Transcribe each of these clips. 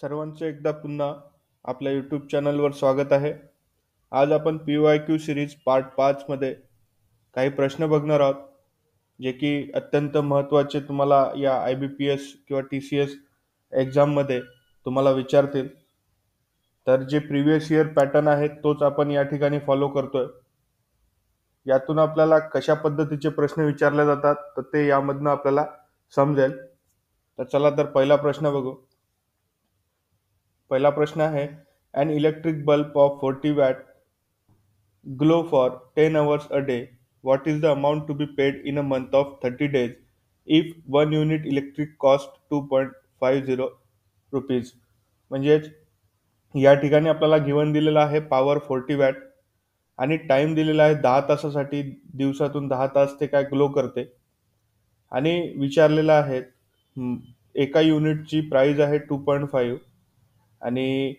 सर्वांचं एकदा पुन्हा आपल्या यूट्यूब चॅनलवर स्वागत आहे. आज आपण PYQ सिरीज पार्ट 5 मध्ये काही प्रश्न बघणार आहोत, जे की अत्यंत महत्त्वाचे तुम्हाला या IBPS किंवा TCS एक्झाममध्ये तुम्हाला विचारतील. तर जे प्रिव्हियस इयर पॅटर्न आहे तोच आपण या ठिकाणी फॉलो करतोय. यातून आपल्याला कशा पद्धतीचे प्रश्न विचारले जातात तर ते यामधनं आपल्याला समजेल. तर चला तर पहिला प्रश्न बघू. पहिला प्रश्न आहे, an electric bulb of 40 watt glow for 10 hours a day. What is the amount to be paid in a month of 30 days if 1 unit electric cost 2.50 rupees? म्हणजेच या ठिकाणी आपल्याला गिवन दिलेला आहे पॉवर 40 वॅट आणि टाइम दिलेला आहे 10 तासासाठी. दिवसातून 10 तास ते काय ग्लो करते आणि विचारलेलं आहे एका युनिटची प्राइस आहे 2.5 आणि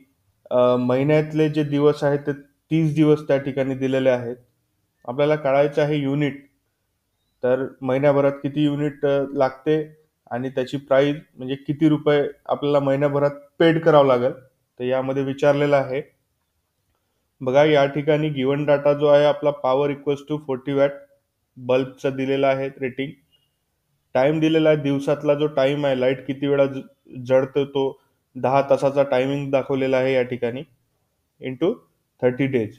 महिन्यातले जे दिवस आहेत ते 30 दिवस त्या ठिकाणी दिलेले आहेत. आपल्याला काढायचं आहे युनिट. तर महिन्याभरात किती युनिट लागते आणि त्याची प्राइस म्हणजे किती रुपये आपल्याला महिन्याभरात पेड करावं लागेल तर यामध्ये विचारलेलं आहे. बघा या ठिकाणी गिवन डाटा जो आहे आपला पॉवर इक्वल्स टू 40 वॅट बल्बचा दिलेला आहे रेटिंग. टाइम दिलेला आहे, दिवसातला जो टाइम आहे लाईट किती वेळा जळतो तो 10 तासाचा टायमिंग दाखवलेला आहे या ठिकाणी इंटू 30 डेज.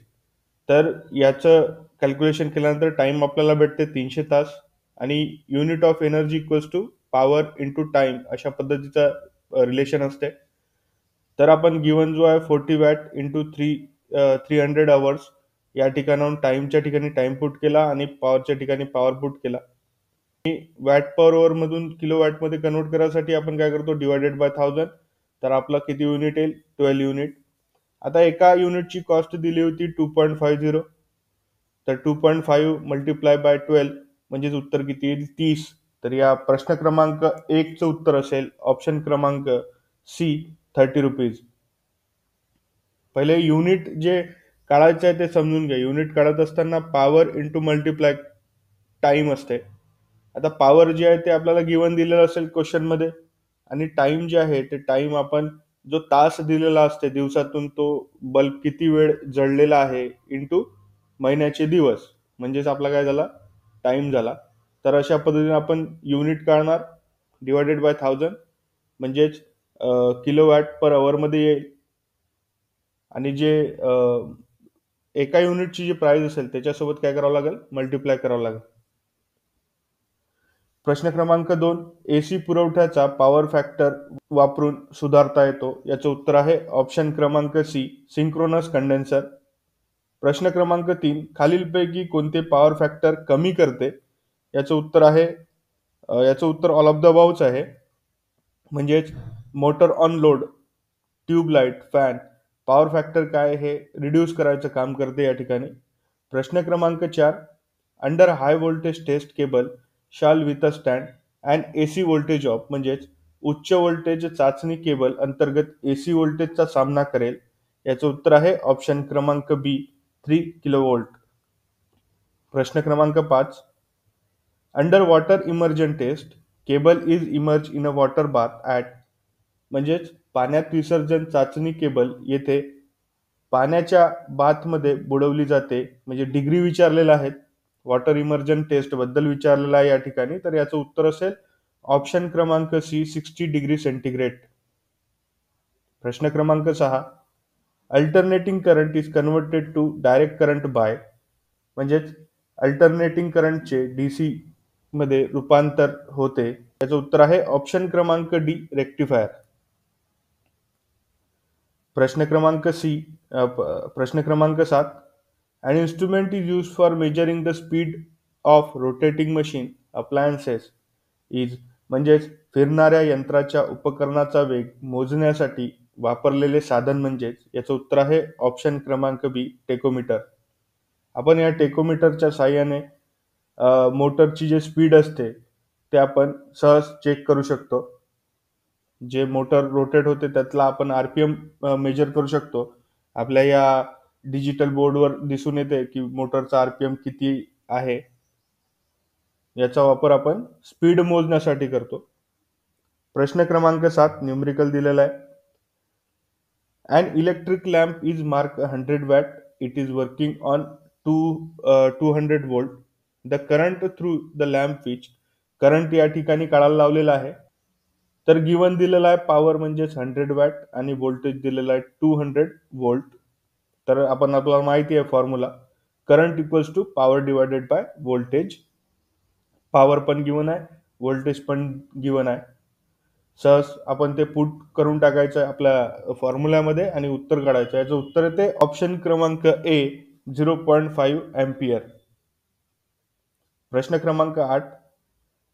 तर याचं कॅल्क्युलेशन केल्यानंतर टाइम आपल्याला भेटते 300 तास आणि unit of energy equals to power into time अशा पद्धतीचा रिलेशन असते. तर आपण गिवन जो आहे 40 वॅट इंटू 300 आवर्स या ठिकाणाहून टाइमच्या ठिकाणी टाइम पुट केला आणि पॉवरच्या ठिकाणी पॉवर पुट केला. वॅट पर आवर मधून किलो वॅट मध्ये कन्वर्ट करायसाठी आपण काय करतो, डिवायडेड बाय 1000. तर आपला किती युनिट येईल, 12 युनिट. आता एका युनिटची कॉस्ट दिली होती 2.50. तर 2.5 मल्टिप्लाय बाय 12 म्हणजेच उत्तर किती येईल, 30. तर या प्रश्न क्रमांक 1 चं उत्तर असेल ऑप्शन क्रमांक सी, 30 रुपीज. पहिले युनिट जे काढायचं आहे ते समजून घ्या. युनिट काढत असताना पॉवर इंटू मल्टिप्लाय टाइम असते. आता पॉवर जे आहे ते आपल्याला गिवन दिलेलं असेल क्वेश्चन मध्ये आणि टाइम जे आहे ते टाइम आपण जो तास दिलेला असते दिवसातून तो बल्ब किती वेळ जळलेला आहे इंटू महिन्याचे दिवस म्हणजेच आपला काय झाला, टाइम झाला. तर अशा पद्धतीने आपण युनिट काढणार डिवायडेड बाय 1000 म्हणजेच किलो वॅट पर आवर मध्ये येईल आणि जे एका युनिटची जी प्राइस असेल त्याच्यासोबत काय करावं लागेल, मल्टिप्लाय करावं लागेल. प्रश्न क्रमांक 2, एसी पुरवठ्याचा पॉवर फॅक्टर वापरून सुधारता येतो. याचं उत्तर आहे ऑप्शन क्रमांक सी, सिंक्रोनस कंडेन्सर. प्रश्न क्रमांक 3, खालीलपैकी कोणते पॉवर फॅक्टर कमी करते? याचं उत्तर आहे याचं उत्तर ऑल ऑफ द अबाउच आहे. म्हणजेच motor on load, tube light, fan power factor काय हे रिड्यूस करायचं काम करते या ठिकाणी. प्रश्न क्रमांक 4, under high voltage test cable shall with a stand and AC voltage of म्हणजेच उच्च व्होल्टेज चाचणी केबल अंतर्गत AC व्होल्टेजचा सामना करेल. याचं उत्तर आहे ऑप्शन क्रमांक बी, 3 किलोवोल्ट. प्रश्न क्रमांक 5, under water immersion test cable is emerge in a water bath at म्हणजेच पाण्यात विसर्जन चाचणी केबल येथे पाण्याच्या बाथमध्ये बुडवली जाते. म्हणजे डिग्री विचारलेला आहे, वॉटर इमर्जन टेस्ट बद्दल विचारलेला आहे या ठिकाणी. तर याचं उत्तर असेल ऑप्शन क्रमांक सी, 60 डिग्री सेंटीग्रेड. प्रश्न क्रमांक 6, alternating current is converted to direct current by म्हणजेच अल्टरनेटिंग करंटचे DC मध्ये रूपांतर होते. याचं उत्तर आहे ऑप्शन क्रमांक डी, रेक्टिफायर. प्रश्न क्रमांक 7, an instrument is used for measuring the speed of rotating machine appliances is म्हणजेच फिरणाऱ्या यंत्राच्या उपकरणाचा वेग मोजण्यासाठी वापरलेले साधन म्हणजेच याचं उत्तर आहे ऑप्शन क्रमांक बी, टेकोमीटर. आपण या टेकोमीटरच्या साहाय्याने मोटरची जे स्पीड असते ते आपण सहज चेक करू शकतो. जे मोटर रोटेट होते त्यातला आपण RPM मेजर करू शकतो. आपल्या या डिजिटल बोर्डवर दिसून येते की मोटरचा RPM किती आहे. याचा वापर आपण स्पीड मोजण्यासाठी करतो. प्रश्न क्रमांक 7 न्यूमेरिकल दिलेला आहे. An electric lamp is marked 100 watt. It is working on 200 volt. The current through the lamp which current या ठिकाणी काढायला लावलेला आहे. तर गिवन दिलेला आहे पॉवर म्हणजेच 100 वॅट आणि व्होल्टेज दिलेला आहे 200 वोल्ट. तर आपल्याला माहिती आहे formula current equals to power divided by voltage. Power पण गिवन आहे, व्होल्टेज पण गिवन आहे. सहज आपण ते पुट करून टाकायचं आहे आपल्या फॉर्म्युल्यामध्ये आणि उत्तर काढायचं. याचं उत्तर येते ऑप्शन क्रमांक ए 0.5 एम्पियर. प्रश्न क्रमांक 8.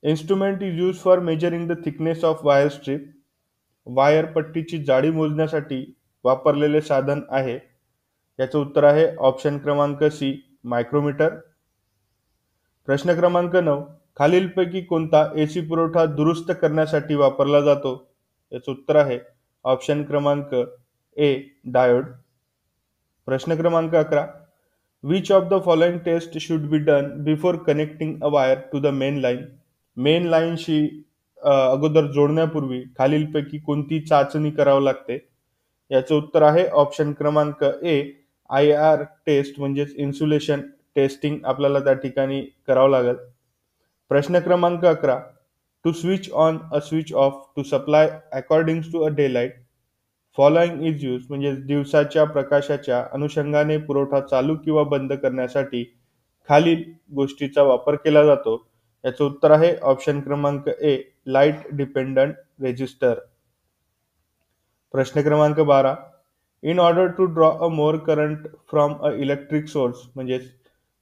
Instrument is use for measuring the thickness of wire strip. Wire पट्टीची जाडी मोजण्यासाठी वापरलेले साधन आहे. याचं उत्तर आहे ऑप्शन क्रमांक सी मायक्रोमीटर. प्रश्न क्रमांक 9. खालीलपैकी कोणता एसी पुरवठा दुरुस्त करण्यासाठी वापरला जातो. याचं उत्तर आहे ऑप्शन क्रमांक ए डायोड. प्रश्न क्रमांक 11. Which of the following test should be done before connecting a wire to the main line. Main लाईनशी अगोदर जोडण्यापूर्वी खालीलपैकी कोणती चाचणी करावी लागते. याचं उत्तर आहे ऑप्शन क्रमांक ए IR टेस्ट म्हणजेच इन्सुलेशन टेस्टिंग आपल्याला त्या ठिकाणी करावं लागेल. प्रश्न क्रमांक 11. To switch on a switch off to supply according to a day light. Following is use म्हणजे दिवसाच्या प्रकाशाच्या अनुषंगाने पुरवठा चालू किंवा बंद करण्यासाठी खालील गोष्टीचा वापर केला जातो. याचं उत्तर आहे ऑप्शन क्रमांक ए लाईट डिपेंडंट रेजिस्टर. प्रश्न क्रमांक 12. In order to draw a more current from a electric source म्हणजे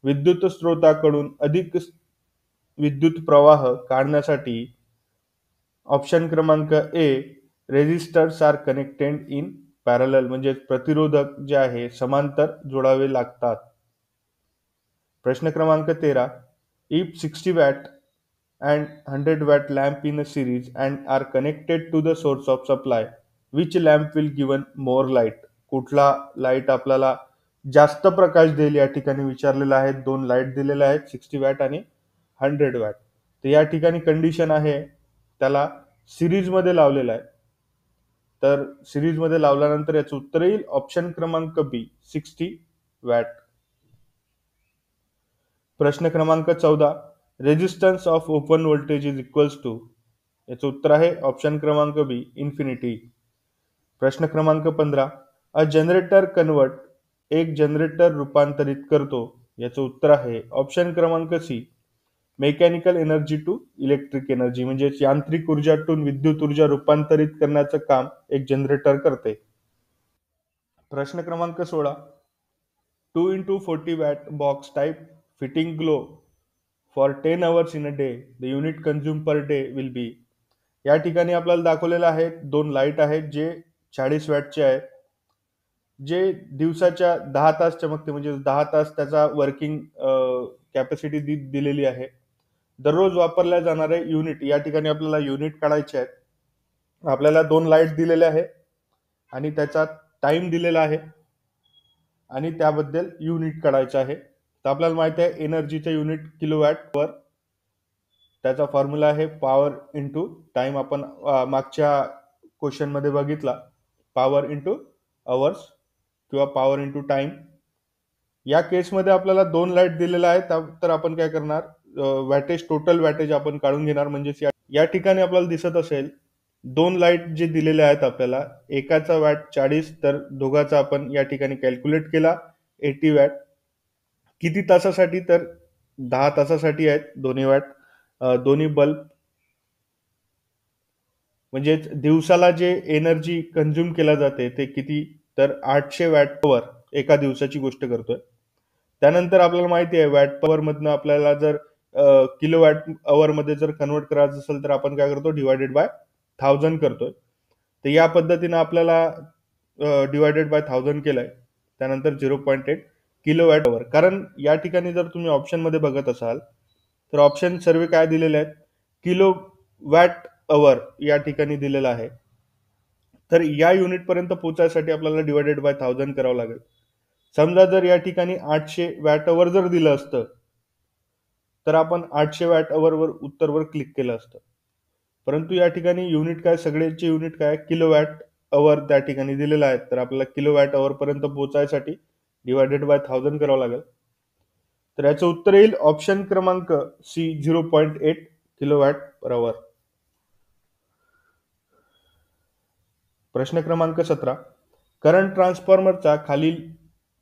विद्युत स्रोताकडून अधिक विद्युत प्रवाह काढण्यासाठी ऑप्शन क्रमांक A resistors are connected in parallel म्हणजे प्रतिरोधक जे आहे समांतर जोडावे लागतात. प्रश्न क्रमांक 13. If 60 watt and 100 watt lamp in a series and are connected to the source of supply, which lamp will given more light. कुठला लाईट आपल्याला जास्त प्रकाश देईल या ठिकाणी विचारलेला आहे. दोन लाईट दिलेल्या आहेत 60 वॅट आणि 100 वॅट. तर या ठिकाणी कंडिशन आहे त्याला सिरीज मध्ये लावलेला आहे. तर सिरीज मध्ये लावल्यानंतर याचं उत्तर येईल ऑप्शन क्रमांक बी 60 वॅट. प्रश्न क्रमांक 14. Resistance of open voltage is equals to. याचं उत्तर आहे ऑप्शन क्रमांक बी इन्फिनिटी. प्रश्न क्रमांक 15. अ जनरेटर कन्वर्ट एक जनरेटर रूपांतरित करतो. याचं उत्तर आहे ऑप्शन क्रमांक C mechanical energy to electric energy म्हणजे यांत्रिक ऊर्जातून विद्युत ऊर्जा रूपांतरित करण्याचं काम एक जनरेटर करते. प्रश्न क्रमांक 16. 2x40 watt box type fitting glow for 10 hours in a day, the unit consumed per day will be. या ठिकाणी आपल्याला दाखवलेलं आहे दोन लाईट आहेत जे 40 वॅटचे आहेत, जे दिवसाच्या 10 तास चमकते म्हणजे 10 तास त्याचा वर्किंग कॅपॅसिटी दिलेली आहे. दररोज वापरल्या जाणारे युनिट या ठिकाणी आपल्याला युनिट काढायचे आहेत. आपल्याला दोन लाईट दिलेले आहे आणि त्याचा टाइम दिलेला आहे आणि त्याबद्दल युनिट काढायचं आहे. तर आपल्याला माहिती आहे एनर्जीचे युनिट किलोवॅट पर. त्याचा फॉर्म्युला आहे पॉवर इंटू टाइम. आपण मागच्या क्वेश्चन मध्ये बघितला पॉवर इंटू अवर्स किंवा पॉवर इंटू टाइम. या केसमध्ये आपल्याला दोन लाईट दिलेला आहे तर आपण काय करणार वॅटेज टोटल वॅटेज आपण काढून घेणार. म्हणजे या ठिकाणी आपल्याला दिसत असेल दोन लाईट जे दिलेले आहेत आपल्याला एकाचा वॅट 40 तर दोघाचा आपण या ठिकाणी कॅल्क्युलेट केला 80 वॅट. किती तासासाठी तर 10 तासासाठी आहेत दोन्ही वॅट. दोन्ही बल्ब म्हणजे दिवसाला जे एनर्जी कंझ्युम केला जाते ते किती तर 800 वॅट पॉवर एका दिवसाची गोष्ट करतोय. त्यानंतर आपल्याला माहिती आहे वॅट पॉवर मधनं आपल्याला जर किलो वॅट अवर मध्ये जर कन्वर्ट करायचं असेल तर आपण काय करतो डिवायडेड बाय 1000 करतोय. तर या पद्धतीनं आपल्याला डिवायडेड बाय 1000 केलंय. त्यानंतर 0.8 किलो वॅट अवर. कारण या ठिकाणी जर तुम्ही ऑप्शन मध्ये बघत असाल तर ऑप्शन सर्व काय दिलेले आहेत किलो वॅट अवर या ठिकाणी दिलेला आहे. तर या युनिट पर्यंत पोहोचायसाठी आपल्याला डिवायडेड बाय 1000 करावं लागेल. समजा जर या ठिकाणी 800 वॅट अवर जर दिलं असतं तर आपण 800 वॅट अवर वर उत्तरवर क्लिक केलं असतं. परंतु या ठिकाणी युनिट काय सगळ्याचे युनिट काय किलो वॅट अवर त्या ठिकाणी दिलेला आहे, तर आपल्याला किलोवॅट अवर पर्यंत पोहोचायसाठी डिवायडेड बाय 1000 करावं लागेल. तर याचं उत्तर येईल ऑप्शन क्रमांक सी 0.8 किलोवॅट पर अवर. प्रश्न क्रमांक 17. करंट ट्रान्सफॉर्मरचा खालील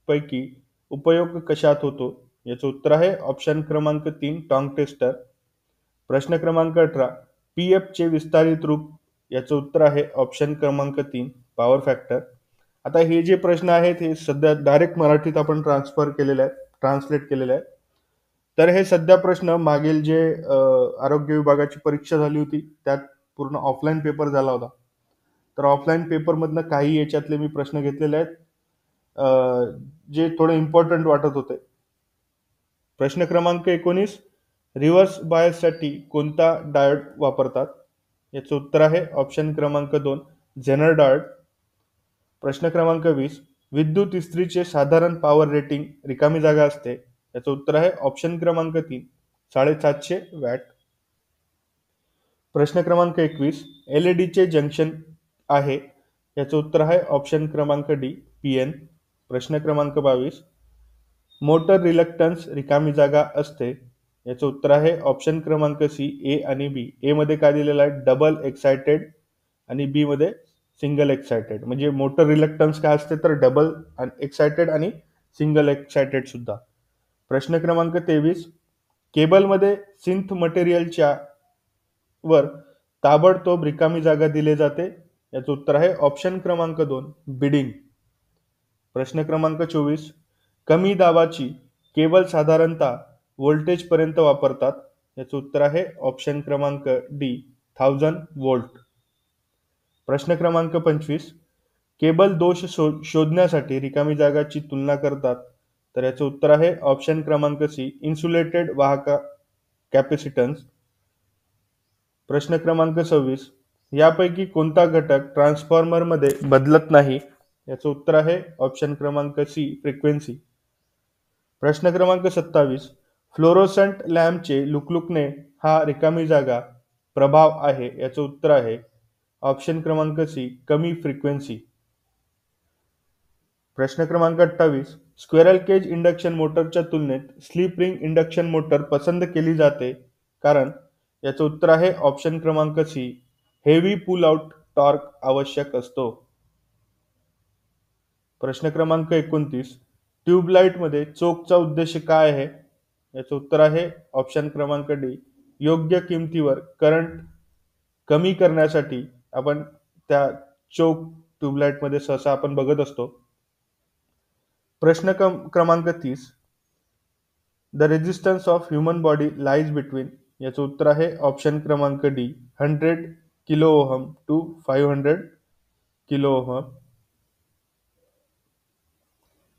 पैकी उपयोग कशात होतो? याचं उत्तर आहे ऑप्शन क्रमांक 3 टॉंग टेस्टर. प्रश्न क्रमांक 18. पीएफ चे विस्तारित रूप? याचं उत्तर आहे ऑप्शन क्रमांक 3 पॉवर फॅक्टर. आता हे जे प्रश्न आहेत हे सध्या डायरेक्ट मराठीत आपण ट्रान्सलेट केलेले आहे. तर हे सध्या प्रश्न मागील जे आरोग्य विभागाची परीक्षा झाली होती त्यात पूर्ण ऑफलाईन पेपर झाला होता. तर ऑफलाईन पेपरमधनं काही याच्यातले मी प्रश्न घेतलेले आहेत जे थोडे इम्पॉर्टंट वाटत होते. प्रश्न क्रमांक 19. रिव्हर्स बायससाठी कोणता डायोड वापरतात? याचं उत्तर आहे ऑप्शन क्रमांक 2 झेनर डायोड. प्रश्न क्रमांक 20. विद्युत इस्त्रीचे साधारण पॉवर रेटिंग रिकामी जागा असते? याचं उत्तर आहे ऑप्शन क्रमांक 3 750 वॅट. प्रश्न क्रमांक 21. LED चे जंक्शन आहे? याचं उत्तर आहे ऑप्शन क्रमांक डी पीएन. प्रश्न क्रमांक 22. मोटर रिलक्टन्स रिकामी जागा असते? याचं उत्तर आहे ऑप्शन क्रमांक सी ए आणि बी. ए मध्ये काय दिलेलं आहे डबल एक्सायटेड आणि बी मध्ये सिंगल एक्सायटेड. म्हणजे मोटर रिलक्टन्स काय असते तर डबल एक्सायटेड आणि सिंगल एक्सायटेड सुद्धा. प्रश्न क्रमांक 23. केबलमध्ये सिंथ मटेरियलच्या वर ताबडतोब रिकामी जागा दिली जाते? याचं उत्तर आहे ऑप्शन क्रमांक 2 बिडिंग. प्रश्न क्रमांक 24. कमी दाबाची केबल साधारणतः व्होल्टेज पर्यंत वापरतात? याचं उत्तर आहे ऑप्शन क्रमांक डी 1000 वोल्ट. प्रश्न क्रमांक 25. केबल दोष शोधण्यासाठी रिकामी जागाची तुलना करतात? तर याचं उत्तर आहे ऑप्शन क्रमांक सी इन्सुलेटेड वाहक कॅपॅसिटन्स. प्रश्न क्रमांक 26. यापैकी कोणता घटक ट्रान्सफॉर्मरमध्ये बदलत नाही? याचं उत्तर आहे ऑप्शन क्रमांक सी फ्रिक्वेन्सी. प्रश्न क्रमांक 27. फ्लोरोसंट लॅम्पचे लुकलुकणे हा रिकामी जागा प्रभाव आहे? याचं उत्तर आहे ऑप्शन क्रमांक सी कमी फ्रिक्वेन्सी. प्रश्न क्रमांक 28. स्क्वेरल केज इंडक्शन मोटरच्या तुलनेत स्लिप रिंग इंडक्शन मोटर पसंत केली जाते कारण? याचं उत्तर आहे ऑप्शन क्रमांक C heavy pull out torque आवश्यक असतो. प्रश्न क्रमांक 29. ट्यूबलाइट मध्ये चोकचा उद्देश काय आहे? याचं उत्तर आहे ऑप्शन क्रमांक डी योग्य किमतीवर करंट कमी करण्यासाठी आपण त्या चोक ट्यूबलाइट मध्ये सहसा आपण बघत असतो. प्रश्न क्रमांक 30. The resistance of human body lies between? याचं उत्तर आहे ऑप्शन क्रमांक D 100 kilo ohm to 500 kilo ohm.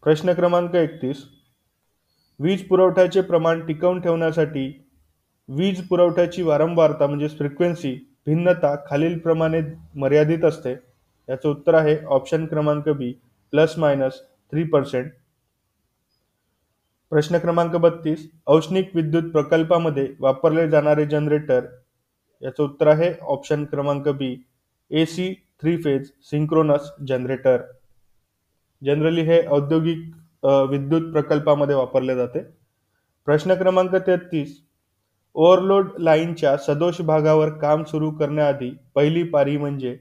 प्रश्न क्रमांक 31. वीज पुरवठ्याचे प्रमाण टिकवून ठेवण्यासाठी वीज पुरवठ्याची वारंवारता म्हणजे फ्रिक्वेन्सी भिन्नता खालील प्रमाणे मर्यादित असते? याचं उत्तर आहे ऑप्शन क्रमांक बी ±3%. प्रश्न क्रमांक 32. औष्णिक विद्युत प्रकल्पामध्ये वापरले जाणारे जनरेटर? याचं उत्तर आहे ऑप्शन क्रमांक बी AC 3 phase synchronous generator. Generally हे औद्योगिक विद्युत प्रकल्पामध्ये वापरले जाते. प्रश्न क्रमांक 33. ओव्हरलोड लाईनच्या सदोष भागावर काम सुरू करण्याआधी पहिली पारी म्हणजे?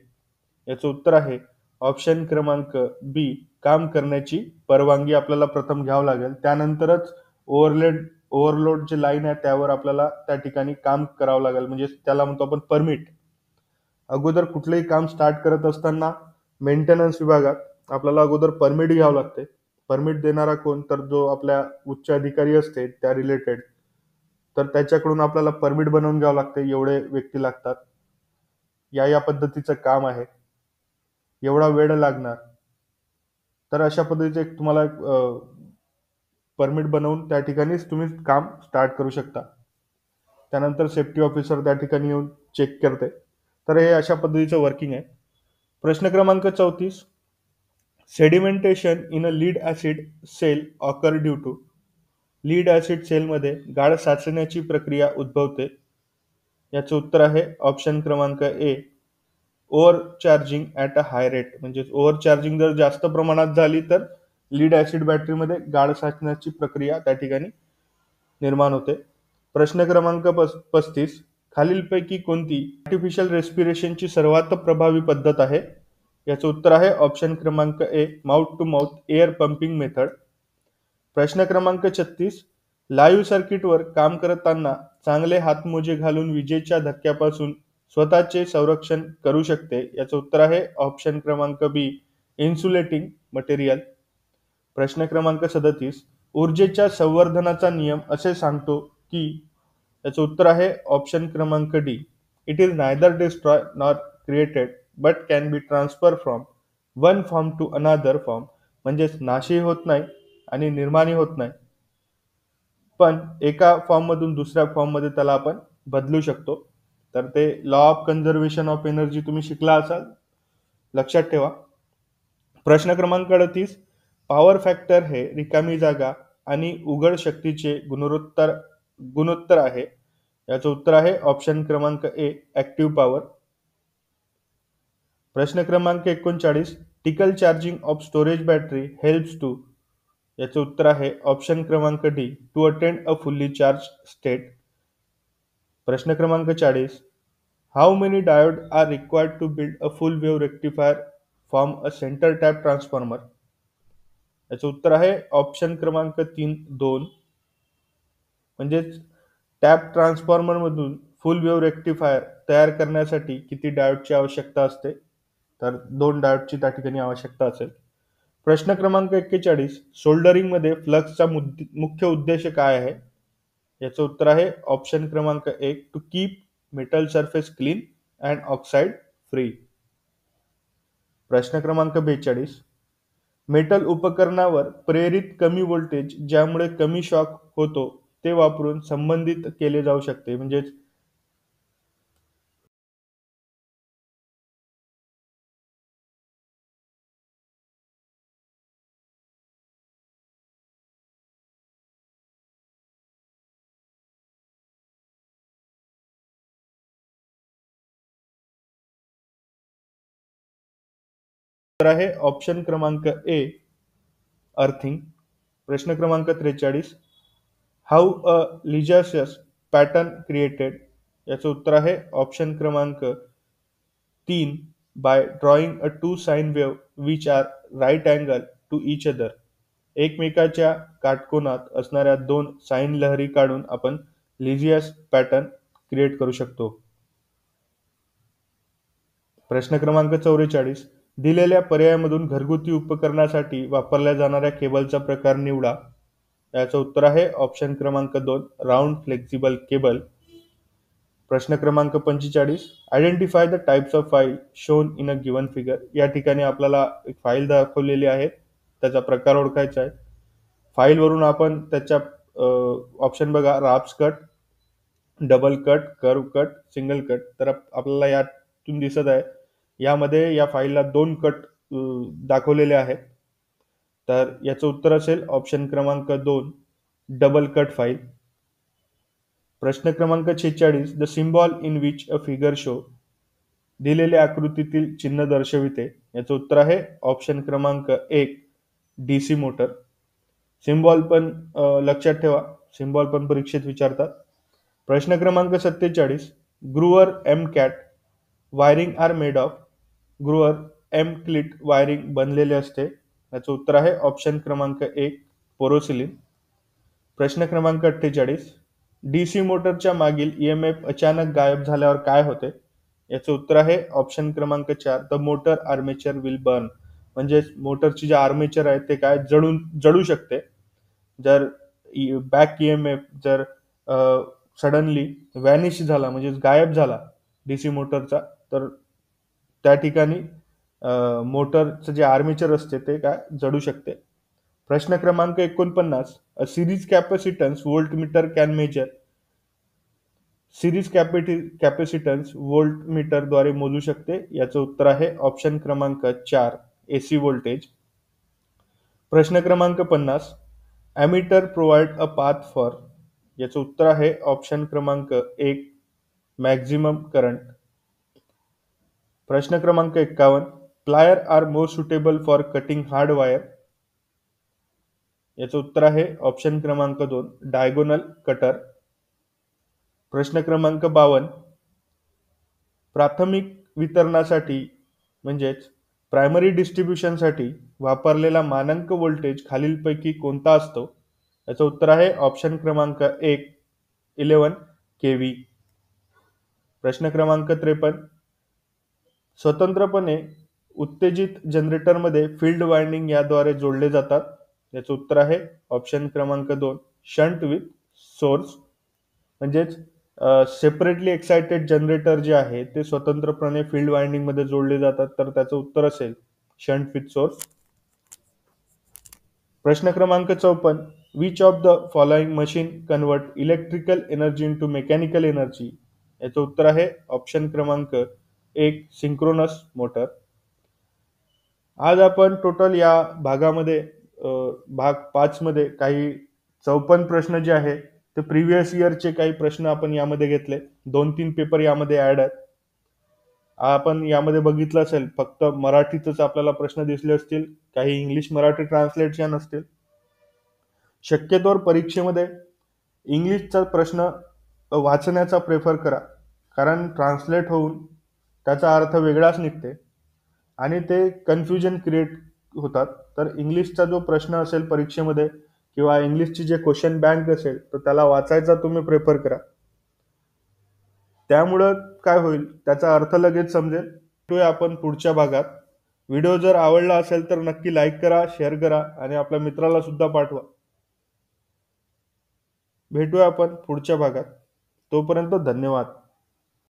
याचं उत्तर आहे ऑप्शन क्रमांक बी काम करण्याची परवानगी आपल्याला प्रथम घ्यावं लागेल, त्यानंतरच ओव्हरलोड जे लाईन आहे त्यावर आपल्याला त्या ठिकाणी काम करावं लागेल, म्हणजे त्याला म्हणतो आपण परमिट. अगोदर कुठलंही काम स्टार्ट करत असताना मेंटेनन्स विभागात आपल्याला अगोदर परमिट घ्यावं लागते. परमिट देणारा कोण तर जो आपल्या उच्च अधिकारी असते त्या रिलेटेड, तर त्याच्याकडून आपल्याला परमिट बनवून घ्यावं लागते. एवढे व्यक्ती लागतात, या पद्धतीचं काम आहे, एवढा वेळ लागणार. तर अशा पद्धतीचं एक तुम्हाला परमिट बनवून त्या ठिकाणीच तुम्ही काम स्टार्ट करू शकता. त्यानंतर सेफ्टी ऑफिसर त्या ठिकाणी येऊन चेक करते. तर हे अशा पद्धतीचं वर्किंग आहे. प्रश्न क्रमांक 34. Sedimentation in a lead acid cell occur due to? Lead acid सेलमध्ये गाळ साचण्याची प्रक्रिया उद्भवते? याचं उत्तर आहे ऑप्शन क्रमांक A over charging at a high rate, म्हणजे ओव्हर चार्जिंग जर जास्त प्रमाणात झाली तर लीड ॲसिड बॅटरीमध्ये गाळ साचण्याची प्रक्रिया त्या ठिकाणी निर्माण होते. प्रश्न क्रमांक 35, खालीलपैकी कोणती आर्टिफिशियल रेस्पिरेशनची सर्वात प्रभावी पद्धत आहे? याचं उत्तर आहे ऑप्शन क्रमांक A, mouth to mouth air pumping method. प्रश्न क्रमांक 36, लाईव्ह सर्किटवर काम करताना चांगले हातमोजे घालून विजेच्या धक्क्यापासून स्वतःचे संरक्षण करू शकते. याचं उत्तर आहे ऑप्शन क्रमांक बी, इन्सुलेटिंग मटेरियल. प्रश्न क्रमांक 37, ऊर्जेच्या संवर्धनाचा नियम असे सांगतो की, याचं उत्तर आहे ऑप्शन क्रमांक D, it is neither destroy nor created but can be transfer from one form to another form, म्हणजेच नाशही होत नाही आणि निर्माणही होत नाही, पण एका फॉर्ममधून दुसऱ्या फॉर्ममध्ये त्याला आपण बदलू शकतो. तर ते law of conservation of energy तुम्ही शिकला असाल, लक्षात ठेवा. प्रश्न क्रमांक 38, पॉवर फॅक्टर हे रिकामी जागा आणि उघड शक्तीचे गुणोत्तर आहे. याचं उत्तर आहे ऑप्शन क्रमांक ए, ऍक्टिव्ह पॉवर. प्रश्न क्रमांक 39, trickle charging of storage battery helps to. याचं उत्तर आहे ऑप्शन क्रमांक D, to attend a fully charge state. प्रश्न क्रमांक 40, how many diode are required to build a full wave rectifier from a centre tap transformer. याचं उत्तर आहे option क्रमांक 3, 2. म्हणजेच टॅप ट्रान्सफॉर्मर मधून फुल वेव्ह रेक्टिफायर तयार करण्यासाठी किती डायोडची आवश्यकता असते? तर 2 डायोडची त्या ठिकाणी आवश्यकता असेल. प्रश्न क्रमांक 41, सोल्डरिंग मध्ये फ्लक्सचा मुख्य उद्देश काय आहे? याचं उत्तर आहे ऑप्शन क्रमांक 1, to keep metal surface clean and oxide free. प्रश्न क्रमांक 42, मेटल उपकरणावर प्रेरित कमी व्होल्टेज ज्यामुळे कमी शॉक होतो ते वापरून संबंधित केले जाऊ शकते. म्हणजेच उत्तर आहे ऑप्शन क्रमांक ए, अर्थिंग. प्रश्न क्रमांक 43, how a Lissajous pattern created. याचं उत्तर आहे ऑप्शन क्रमांक 3, by drawing a two sine wave which are right angle to each other. एकमेकाच्या काटकोनात असणाऱ्या दोन साइन लहरी काढून आपण लिजियस पॅटर्न क्रिएट करू शकतो. प्रश्न क्रमांक 44, दिलेल्या पर्यायामधून घरगुती उपकरणासाठी वापरल्या जाणाऱ्या केबलचा प्रकार निवडा. याचं उत्तर आहे ऑप्शन क्रमांक 2, राऊंड फ्लेक्झिबल केबल. प्रश्न क्रमांक 45, identify the types of file shown in a given figure. या ठिकाणी आपल्याला एक फाईल दाखवलेली आहे, त्याचा प्रकार ओळखायचा आहे. फाईलवरून आपण त्याच्या ऑप्शन बघा, राफ्स cut, double cut, curve cut, single cut. तर आपल्याला यातून दिसत आहे यामध्ये या फाईलला 2 कट दाखवलेले आहेत. तर याचं उत्तर असेल ऑप्शन क्रमांक 2, डबल कट फाईल. प्रश्न क्रमांक 46, the symbol in which a figure show. दिलेल्या आकृतीतील चिन्ह दर्शविते. याचं उत्तर आहे ऑप्शन क्रमांक 1, डीसी मोटर. सिम्बॉल पण लक्षात ठेवा, सिम्बॉल पण परीक्षेत विचारतात. प्रश्न क्रमांक 47, ग्रुअर एम कॅट वायरिंग आर मेड ऑफ. ग्रुअर एम क्लिट वायरिंग बनलेले असते. याचं उत्तर आहे ऑप्शन क्रमांक 1, पोरोसिलिन. प्रश्न क्रमांक 48, डीसी मोटरच्या मागील ईएमएफ अचानक गायब झाल्यावर काय होते? याचं उत्तर आहे ऑप्शन क्रमांक 4, the motor armature will burn. म्हणजे मोटरची जे आर्मेचर आहे ते काय जळू शकते. जर बॅक ईएमएफ जर सडनली व्हॅनिश झाला, म्हणजे गायब झाला डीसी मोटरचा, तर त्या ठिकाणी मोटरचं जे आर्मेचर असते ते काय जळू शकते. प्रश्न क्रमांक 49, a series capacitance voltmeter can measure. Series capacitance व्होल्टमीटरद्वारे मोजू शकते. याचं उत्तर आहे ऑप्शन क्रमांक 4, एसी व्होल्टेज. प्रश्न क्रमांक 50, ammeter provide a path for. याचं उत्तर आहे ऑप्शन क्रमांक 1, मॅक्झिमम करंट. प्रश्न क्रमांक 51. Plier are more suitable for cutting hard wire. याचं उत्तर आहे ऑप्शन क्रमांक 2 डायगोनल कटर. प्रश्न क्रमांक 52. प्राथमिक वितरणासाठी म्हणजेच प्रायमरी डिस्ट्रीब्युशनसाठी वापरलेला मानक व्होल्टेज खालीलपैकी कोणता असतो. याचं उत्तर आहे ऑप्शन क्रमांक 1 11 kV. प्रश्न क्रमांक 53. स्वतंत्रपणे उत्तेजित जनरेटरमध्ये फील्ड वाइंडिंग याद्वारे जोडले जातात. याचं उत्तर आहे ऑप्शन क्रमांक 2 शंट विथ सोर्स. म्हणजेच सेपरेटली एक्साइटेड जनरेटर जे आहे ते स्वतंत्रपणे फील्ड वाइंडिंग मध्ये जोडले जातात, तर त्याचं उत्तर असेल शंट विथ सोर्स. प्रश्न क्रमांक 54. Which of the following machine convert electrical energy into mechanical energy. याचं उत्तर आहे ऑप्शन क्रमांक 1 सिंक्रोनस मोटर. आज आपण टोटल या भागामध्ये भाग 5 मध्ये काही 54 प्रश्न जे आहे ते प्रिव्हियस इयरचे काही प्रश्न आपण यामध्ये घेतले. 2-3 पेपर यामध्ये ऍड आहेत. आपण यामध्ये बघितलं असेल फक्त मराठीतच आपल्याला प्रश्न दिसले असतील, काही इंग्लिश मराठी ट्रान्सलेशन असतील. शक्यतोवर परीक्षेमध्ये इंग्लिशचा प्रश्न वाचण्याचा प्रेफर करा, कारण ट्रान्सलेट होऊन त्याचा अर्थ वेगळाच निघते आणि ते कन्फ्युजन क्रिएट होतात. तर इंग्लिशचा जो प्रश्न असेल परीक्षेमध्ये किंवा इंग्लिशची जे क्वेश्चन बँक असेल तर त्याला वाचायचा तुम्ही प्रेफर करा. त्यामुळं काय होईल, त्याचा अर्थ लगेच समजेल. भेटूया आपण पुढच्या भागात. व्हिडिओ जर आवडला असेल तर नक्की लाईक करा, शेअर करा आणि आपल्या मित्राला सुद्धा पाठवा. भेटूया आपण पुढच्या भागात. तोपर्यंत धन्यवाद.